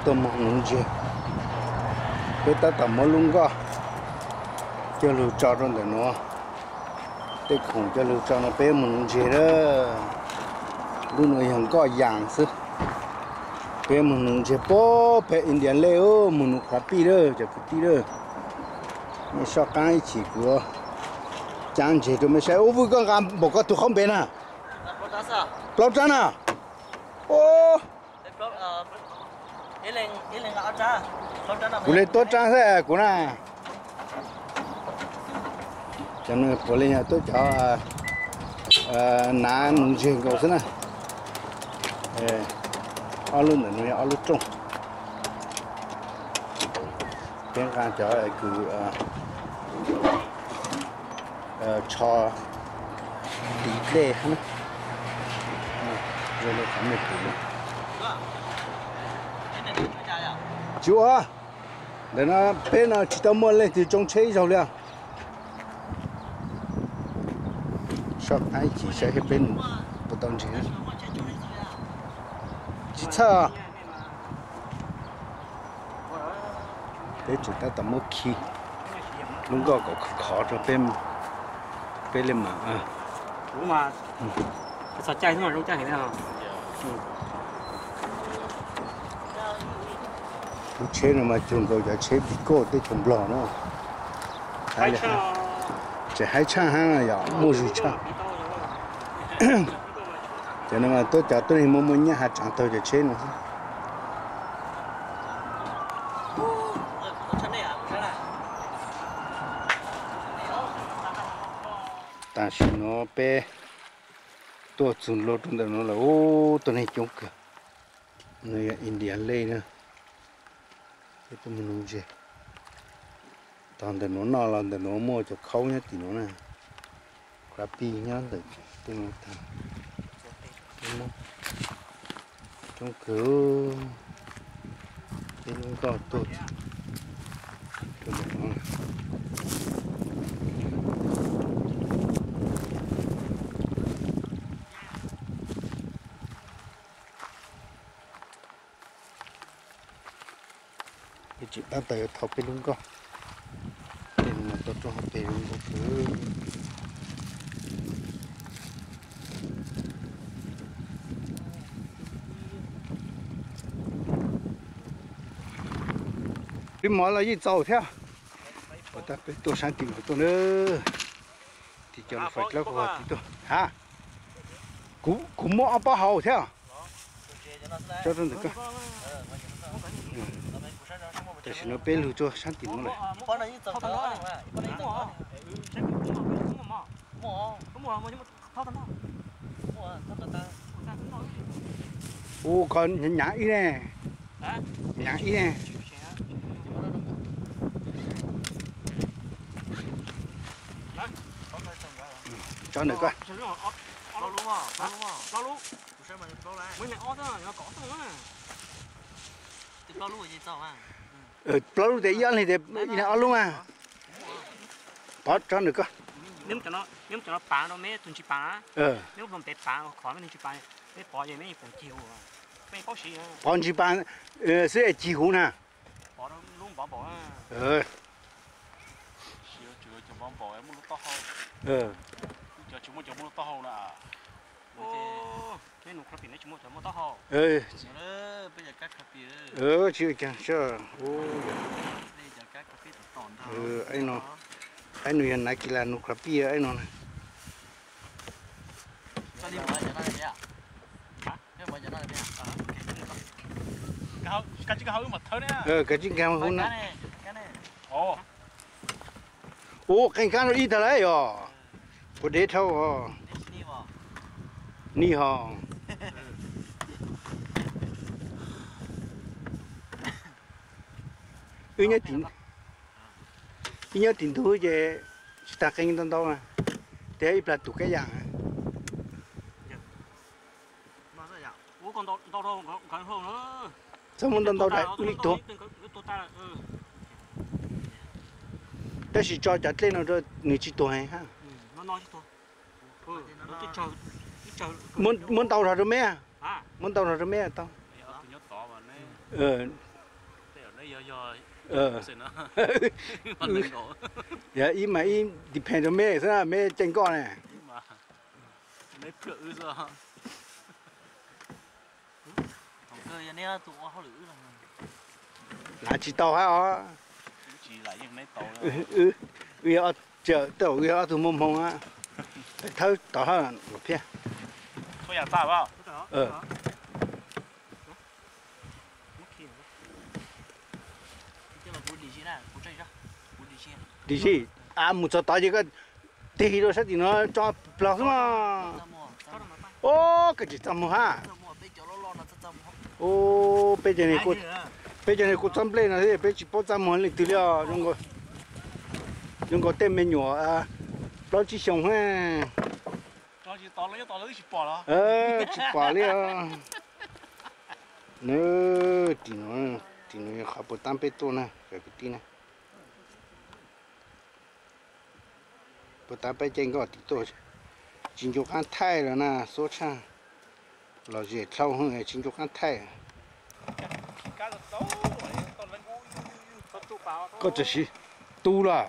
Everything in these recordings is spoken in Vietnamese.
tôi mong muốn gì bây ta tầm mơ luôn có cho lưu cho trong đó nó để không cho lưu cho nó bé muốn gì đó luôn người hàng có dạng chứ bé muốn gì bố bé Indian leo muốn khá pi đó cho cái tí đó mình sao cái chỉ của chẳng chỉ tụi mình sẽ ô vui con gam một cái tụi không bên à lót ra à ô cú lên tốt trang thế cú na cho nên cú lên nhà tôi cho ná nung chiên cầu xin à ở luôn nữa nuôi ở luôn trông tiếng ca cho cứ cho tí lệ hả rồi nó không được nữa chú à để nó bên nó chỉ tao mua lên thì trong chế rồi liền sao ai chỉ sẽ cái bên một đồng chí chỉ sợ để chúng ta tao mua khí lúc đó có khó cho bên lên mà à đúng mà sợ chạy thôi mà đâu chạy thế nào lúc chế mà chúng tôi đã chế bị cô để trồng lò nó hay là chỉ hay chăng ha ya mua gì chăng cho nên mà tôi chả tôi mua mua nhá hạt chẳng tôi để chế nữa但是nó bé tôi chun lô trong đó nó là ô tôi này chung cả người Indian lên nữa cái tôi muốn nuôi gì toàn để nó nào là để nó mua cho khâu nhá thì nó này crappy nhá để tôi nói thằng trong cửa cái nó có tốt cái nó chị ta tới thọc cái luôn con nên mà tôi cho họ tiền luôn cứ cái món là gì giàu theo và ta phải tôi sang tìm của tôi nữa thì cho nó phải là của thì tôi hả cũng mua bao hậu theo cho tôi được cơแต่ฉันเอาไปรู้จักฉันติดมั้งเลยโอ้คนหยาอีแน่หยาอีแน่cho nữa coi lâu để yên thì để nó luôn à bỏ cho được cơ nếu cho nó phá nó mấy tuần chỉ phá nếu không để phá nó khỏi mấy tuần chỉ phá mấy bỏ vậy mấy phần chiều mấy có gì bỏ chỉ phá sẽ chỉ hú nè bỏ nó luôn bỏ chưa cho bom bỏ em muốn to hơn cho chúng muốn to hơn nè cái nụ cà phê này chúng muốn to hơn bây giờ các cà phê chưa chẳng sợ bây giờ các cà phê tỏn thôi anh nói hiện nay kia là nụ cà phê anh nói cho đi vào giờ nó là hả cái vào giờ nó là cái chiếc hấu mặt thớ đấy cái chiếc hấu cái này cái cá nó đi tới đấy rồi có để thâu ni hò nhớ tiền thôi chứ ta kinh tân đâu mà thế là tụ cái dạng sao muốn tân đâu đấy uống ít thôi thế thì cho chặt lên nó rồi người chỉ tuổi hay ha muốn tàu rồi mấy à muốn tàu rồi mấy à tao giờ xin nó phần lên đổ dạ ý mà ý depend on mẹ sao mẹ chân con này mà lấy phượng rồi không cơ nhà này tụi họ lử là chỉ tàu hả chỉ lại những mấy tàu vì họ chờ tàu vì họ tụi mông mông á thôi tàu hả một phía thôi nhà sao bao đi gì à một chỗ tàu gì cái đi đâu sao thì nó cho bao mà ô cái gì tao mua ha ô bây giờ này cô chăm lên này bây giờ bao chăm hơn lịch từ liệu chúng có tên mình nhỏ à đó chỉ sống ha cho chỉ to lấy chỉ bỏ đó chỉ bỏ liệu nữa thì nó khá bớt tam bê tô nè cái tí nè bớt tam bê trên có tí tô chính chủ khán thay rồi nè số cha là gì thâu hơn cái chính chủ khán thay có chỉ gì tu là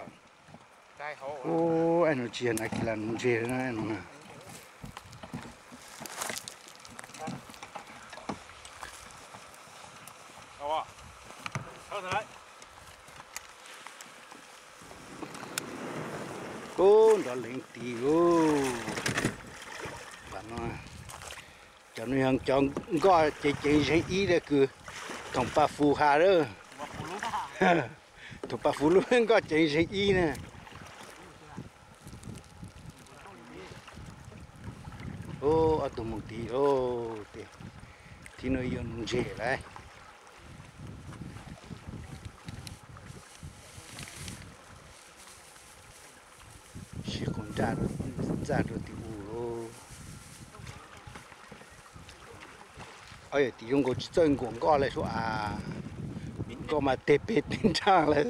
ô anh nói chuyện này kia là muốn chơi nữa anh nói ô đó lên tí ô bạn nói cho nên hàng chọn có chỉ sẽ ý là cứ thằng bà phù hà đó thằng bà phù luôn có chỉ sẽ ý nè ô ở tụi một tí ô thì nó yêu muốn chơi lại chỉ còn ra được thì u ơi thì dùng cái chân quảng cáo lại số à mình có mà tép bên trang lại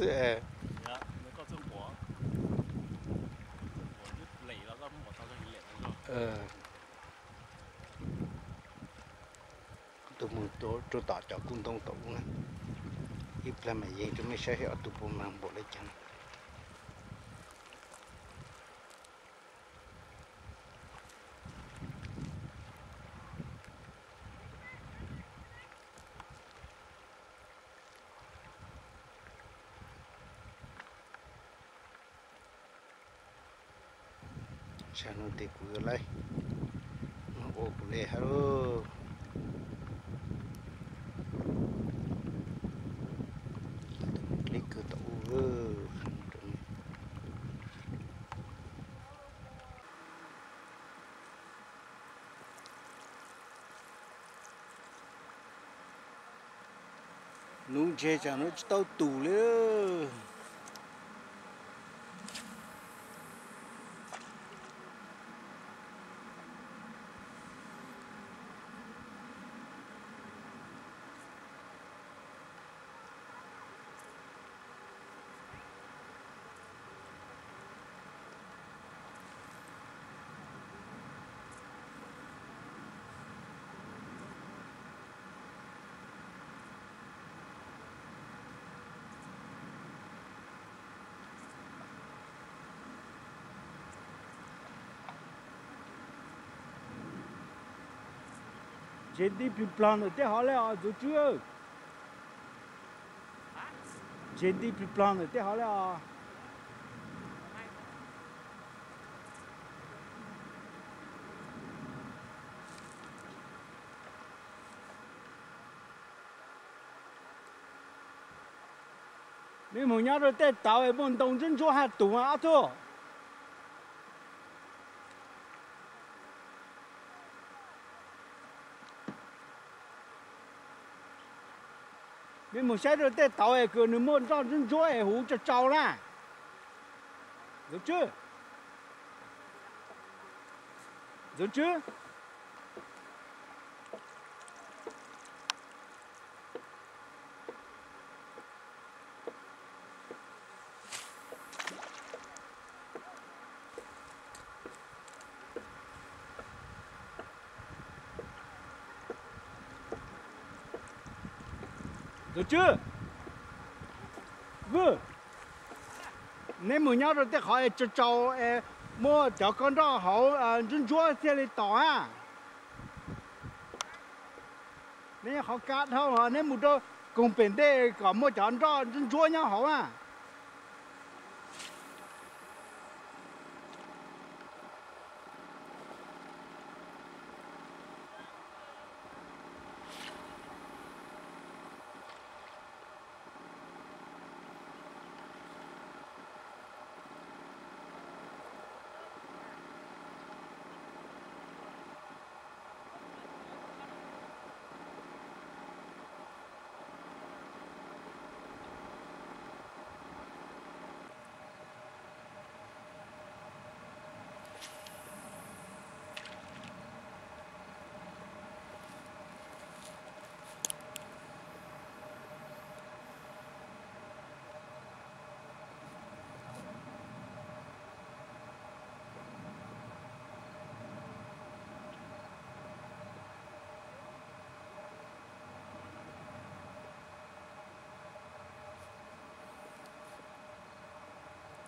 tụi mình tôi tỏ cho cung tông tổ nè ít là mày gì chúng mình sẽ hiểu tụi mình mang bộ lấy chân sao nó để cuối lại nó ô bự lẹ hello click cái tàu nung chơi cho nó tàu tù lên j'ai dit plus plan de terre là du chưa j'ai dit plus plan de terre là你们家的在岛也不懂真说还懂啊做。你们现在在岛也可能没让人做哎，胡就招啦，有这，有这。được chưa nếu mà nhau rồi thì họ cho mua cho con đó họ dân chúa sẽ đi tỏ à nếu họ cắt họ nếu một đôi cùng bên đây có mua chọn đó dân chúa nhau họ à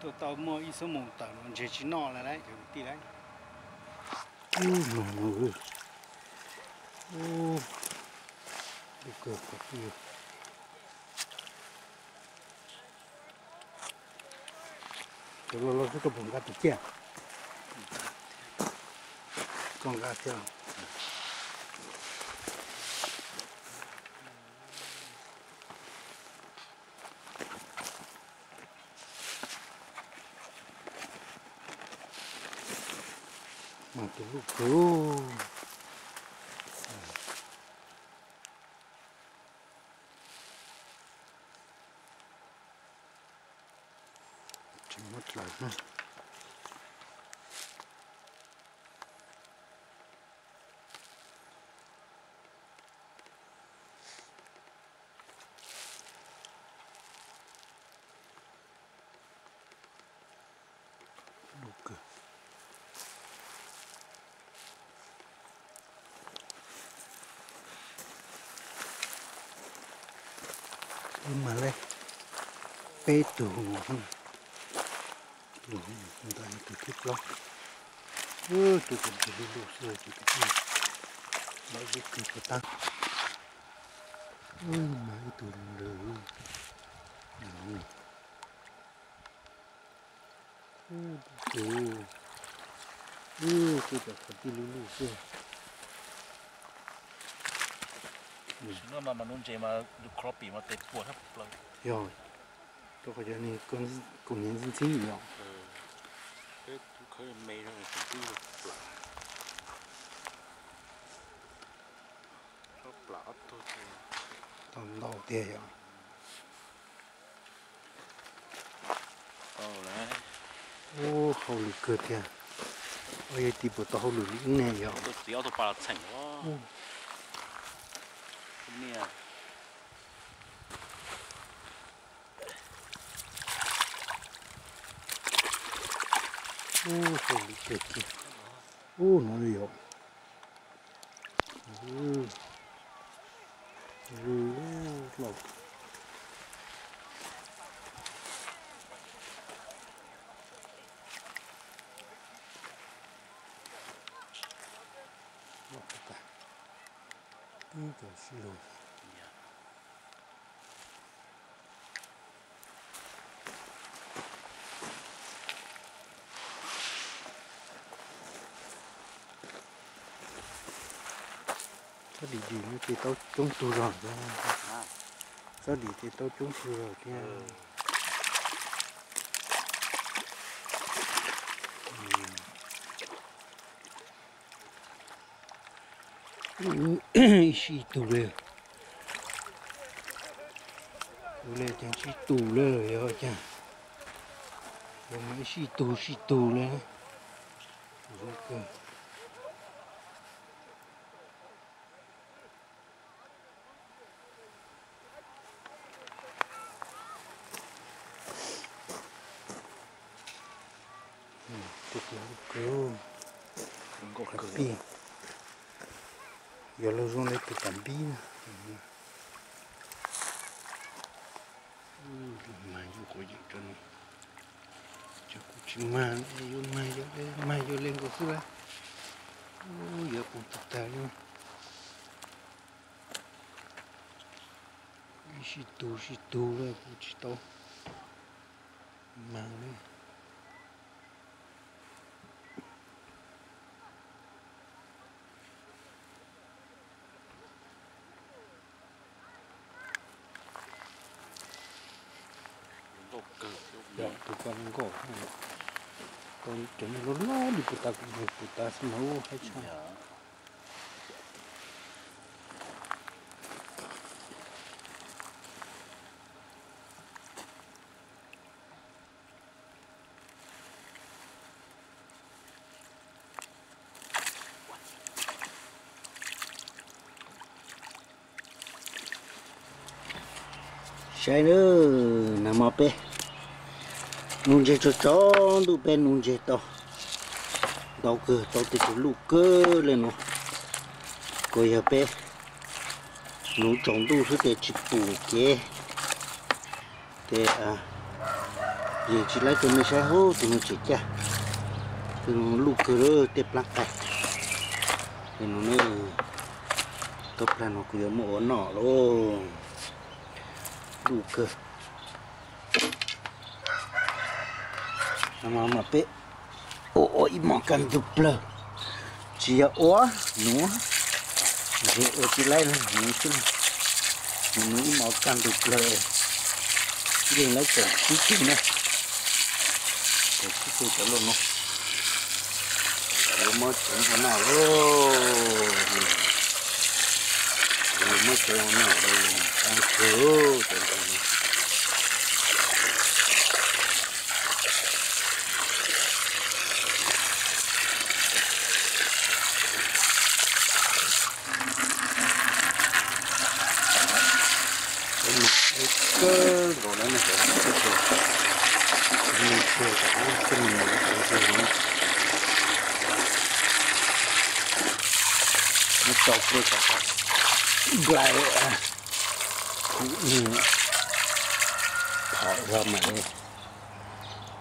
tôi tao mua ít số một tờ mình chỉ nọ là đấy thì tí đấy được cơ có tiêu tôi lo cái bụng gà tự con gà theo mà cái lúc cứu chỉ mất lại ha ok mà lên bê tủ không người ta tự thích lắm tụi con tự đi lụt rồi tụi cái gì nói với kỳ của ta mà cái tụi lừa tụi con đi lụt rồi nó mà nôn chế mà được crop bị mà tết buồn hết rồi rồi tôi phải cho nên con cùng nhân dân chính nhiều cái khơi mây nó là cũng được lạ thôi tao đầu tiên rồi đấy ô hậu lực cơ thiệt ôi thì bộ tao hậu lực những này rồi tôi chỉ tôi bảo thành quá nè ô hậu lực cơ thiệt ô nó nhiều lộc cả cái xì lồi sao đi như thì tao trúng tu rồi sao đi thì tao trúng tu rồi kia xì tù lê chẳng xì tù lê rồi chả rồi mấy xì tù lê rồi cơ có cái pin giờ lâu rồi lấy cái tấm pin màอยู่có gì cho nó mai vô lên của xưa giờ cũng thật ta luôn xí tu rồi cũng chỉ to mang đi ya tu con gỗ con chúng nó đi puta semua hay sao sai nữa nằm ở bên nung chế cho chó tụ bên nung chế to đau cơ tao tự chủ lục cơ lên nó coi ở bên nung trồng tụ sẽ để chụp bù kia để giờ chỉ lấy cái mấy trái hố tụi nó chỉ cha tụi nó lục cơ rồi tiếp lắc cày thì nó nữa tập là nó cứ một nọ luôn lục cơ mà bé ôi makan dupla chia ó nó rồi chỉ lấy nó chứ nó makan dupla đi lấy cái chút nữa cái chút cho luôn nó rồi mới chọn cái nào rồi mới chọn nào rồi ăn thử cơ rồi nó sẽ mình chơi cả cái mình nó chọc rồi cả lại cũng thở ra mà đi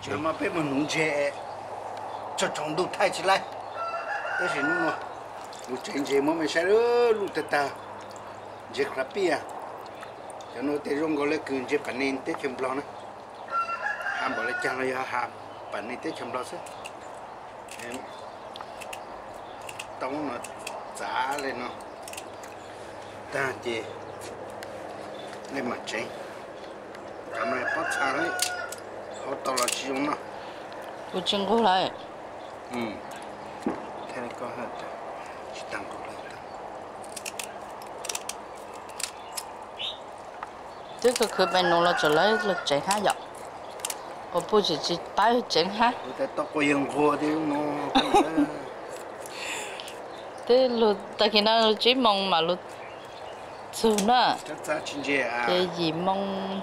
chứ mà biết mình muốn chơi cho chồng đủ thay chỉ lại cái gì nữa một chuyện gì mà mình sẽ lúc ta chơi crap à cho nó tới rong gọi là cứ chơi bản nên tới chấm lo nữa ham bảo là chẳng là ham bản nên tới chấm lo chứ em tông nó giá lên nó ta chỉ lên mặt trái cái này bắt sáng ấy họ tao là chỉ dùng nó tôi chưng cô lại thế này có hết chỉ tăng cô lại这个可别弄了出来了整下药，我不是去摆整下。我在到过用过的喏。这路到现在路只梦嘛路做呢，这一梦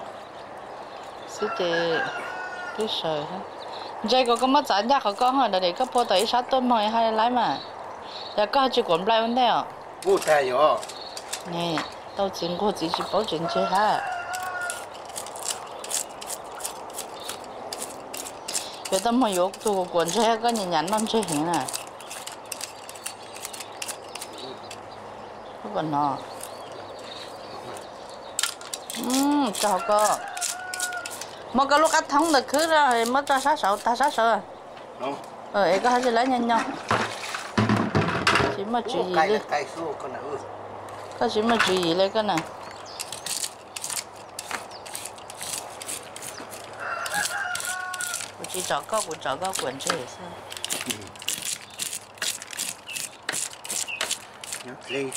是这事哈。这个咁乜賺一個講下，你個波底沙都冇係嚟嘛，又個係管不來問題哦。不帶有。呢，到經過自己保證這下。有得冇有做管這個人人諗這行啊？不喏。cho cô mà cái lúc ăn thông được cứ rồi mất ra sát sầu ta sát sầu em có hay lấy nhanh nhau chỉ mà chú ý đi có chỉ mà chú ý lấy cái này chỉ chọn có quần chơi sao nhắc lên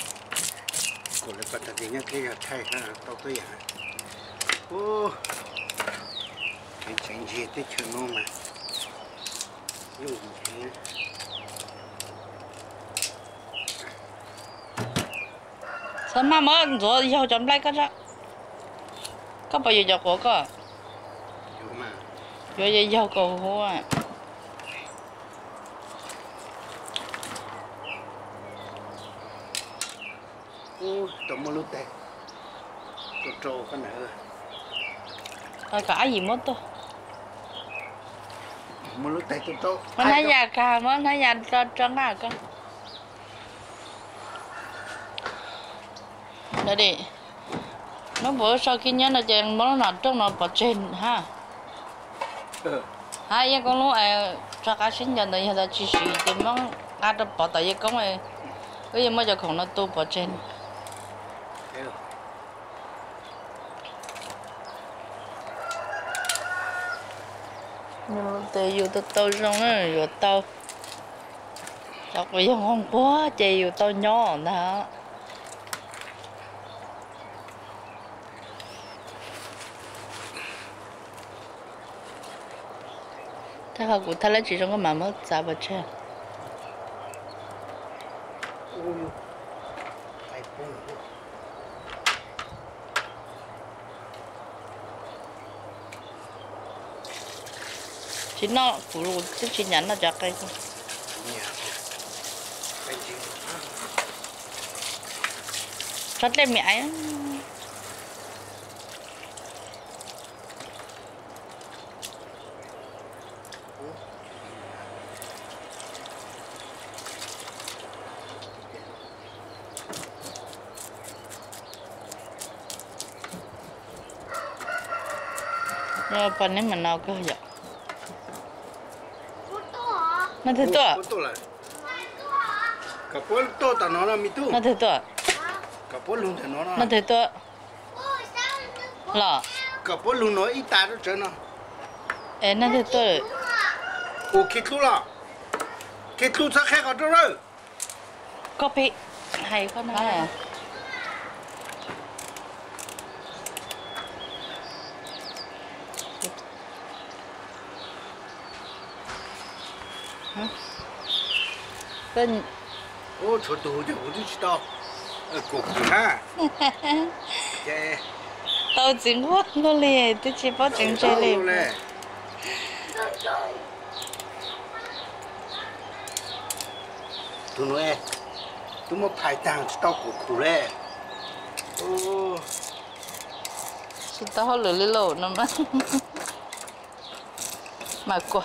còn lại bắt đầu nhắc lên là thay ha tao tới à ô cái chuyện gì tới chuyện nó mà luôn thế sao mà mới rồi yêu chấm lại cái đó có bao giờ của cơ rồi yêu cầu hoa ô tao mua lúc đây trâu cái này cả gì mất đâu một lúc tay tôi tốt mà nó già cả mà nó già cho ngà cơ đây đi nó bữa sau khi nhớ là chèn món nào trong nó bỏ trên ha hai cái con lúc cho cá sinh nhật này là chỉ sử thì món ăn được bỏ tại cái con này bây giờ mới cho con nó tu bỏ trên nhưng mà từ dù tôi xong á rồi tao đọc bây giờ ngon quá chị dù tao nhỏ đóถ้าเขากูทะเลจีจงก็มาเมื่อจ้าบเช่chỉ nó phụ luôn chứ chỉ nhắn nó chặt cái rất là mẹ rồi phần này mình nào cơ vậy nó thế to Kapu to ta nó là mi tu nó thế to Kapu luôn thì nó nó thế to là Kapu luôn nó ít ta đó chứ nó nó thế to ô kít lu là kít lu sao khác ở đâu rồi có bị hay con này tên ô chỗ tù chứ không biết đâu cục ha tao chính quá nó liền tôi chỉ bảo chính chơi liền tụi nó tụi nó phải tăng tao cục đấy ô chỉ tao hơi lười lỗ nó mà quá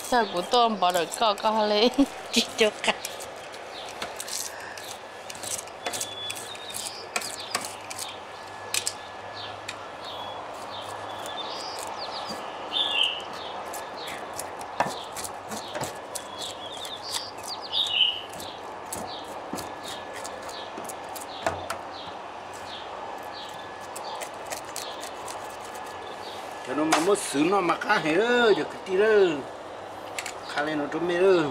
sao của tôi bỏ được co lên chỉ cho cả cho nó mà mất xử nó mà cá hết rồi giờ cái tí đó khai lên nó trốn mê rồi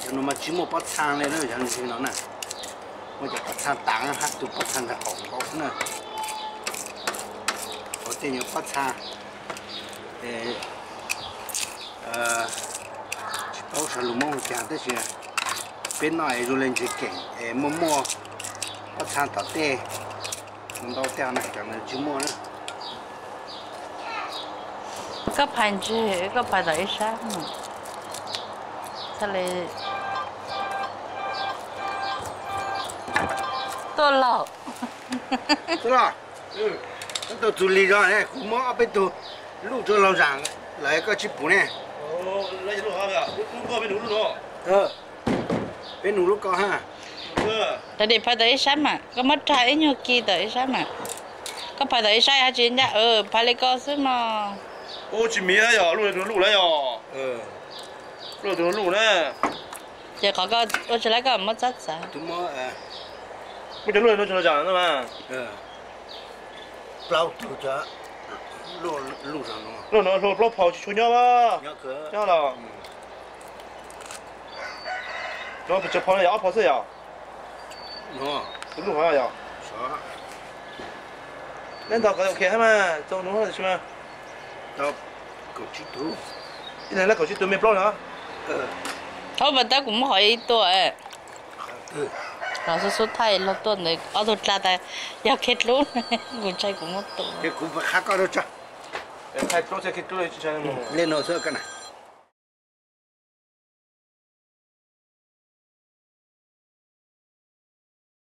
cho nó mà chỉ một bát sang lên rồi chẳng gì nó nè mới cho bát sang tảng hát tụ bát sang là ổn ổn nè có tiền nhiều bát sang để chỉ bảo sao lùm mông chẳng tới gì bên này rồi lên chỉ kẹn mua bát sang tao tê mình đâu tê này chẳng là chỉ mua nữa có盘子có排到一山它嘞多老是吧那都处理了呢古毛被都路做老长来个去补呢哦来路好呀路高被路路bên núi lúc có ha tại để phải tới sáng mà có mất trái như kia tới sáng mà có phải tới sáng hay chuyện nha phải lấy có xứ mà ô chỉ mía ya路来呀路呢giờ có tôi chỉ lấy cái mất rất sao tụi nó不就路就讲的嘛bao tụi cho路上nó路跑去鸟吧鸟壳鸟了然后不就跑那呀跑谁呀nó路好呀sao恁到个 OK 嘛走路好是吗 tao cầu chi tú này là cầu chi tú mấy bao nữa thôi mà tao cũng hỏi tuổi nó số thay nó tuần này ở đâu ra đây giờ kết luôn người trai cũng mất tuổi cái cũng phải khác có đâu chứ thay chỗ sẽ kết luôn chứ lên nó sợ cái này